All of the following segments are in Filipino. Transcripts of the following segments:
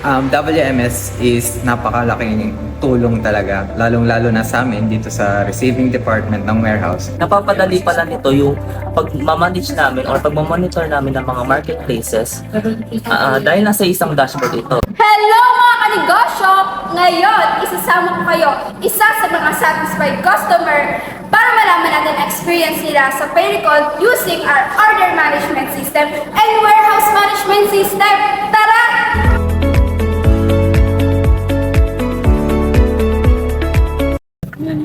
WMS is napakalaking tulong talaga, lalong-lalo na sa amin dito sa receiving department ng warehouse. Napapadali pala nito yung pag-manage namin or pag-monitor namin ng mga marketplaces dahil nasa isang dashboard ito. Hello mga kanegosyo! Ngayon, isasama ko kayo isa sa mga satisfied customer para malaman natin ang experience nila sa Pericon using our order management system and warehouse management system. Tara!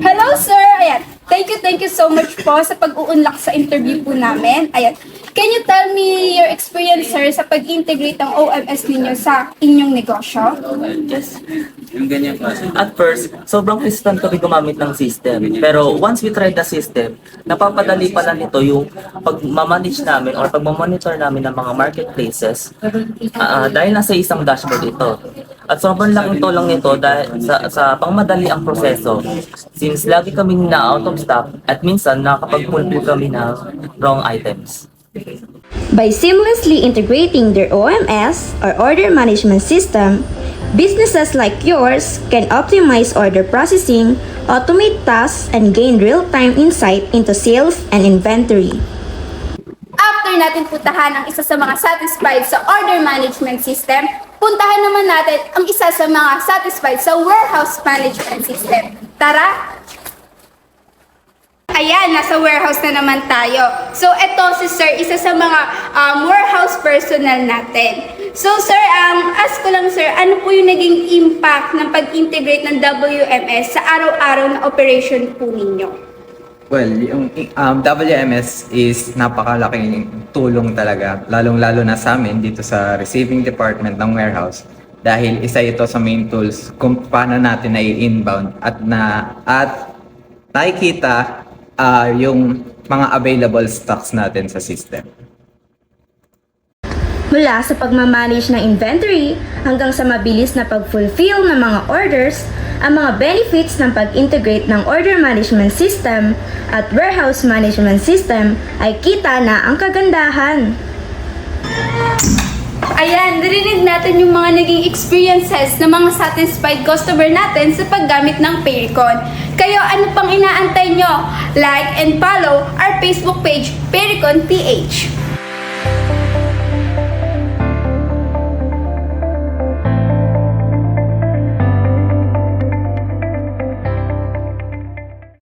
Hello sir! Ayan. Thank you so much po sa pag-uunlak sa interview po namin. Ayan. Can you tell me your experience, sir, sa pag-integrate ng OMS ninyo sa inyong negosyo? Yes. At first, sobrang hesitant kami gumamit ng system. Pero once we tried the system, napapadali pala nito yung pag-manage namin or pag-monitor namin ng mga marketplaces dahil nasa isang dashboard ito. At sobrang laking tulong nito dahil sa pangmadali ang proseso since lagi kaming na-out of stock at minsan nakakapag-fulfill kami ng wrong items. By seamlessly integrating their OMS or order management system, businesses like yours can optimize order processing, automate tasks, and gain real-time insight into sales and inventory. After natin puntahan ang isa sa mga satisfied sa order management system, puntahan naman natin ang isa sa mga satisfied sa warehouse management system. Tara! Ayan, nasa warehouse na naman tayo. So, eto si Sir, isa sa mga warehouse personnel natin. So, Sir, ask ko lang, Sir, ano po yung naging impact ng pag-integrate ng WMS sa araw-araw na operation po ninyo? Well, yung WMS is napakalaking tulong talaga, lalong-lalo na sa amin dito sa receiving department ng warehouse. Dahil isa ito sa main tools kung paano natin na-inbound at nakikita yung mga available stocks natin sa system. Mula sa pagmamanage ng inventory hanggang sa mabilis na pag-fulfill ng mga orders, ang mga benefits ng pag-integrate ng order management system at warehouse management system ay kita na ang kagandahan. Ayan, narinig natin yung mga naging experiences ng mga satisfied customer natin sa paggamit ng Pericon. Kayo, ano pang inaantay nyo? Like and follow our Facebook page, Pericon PH.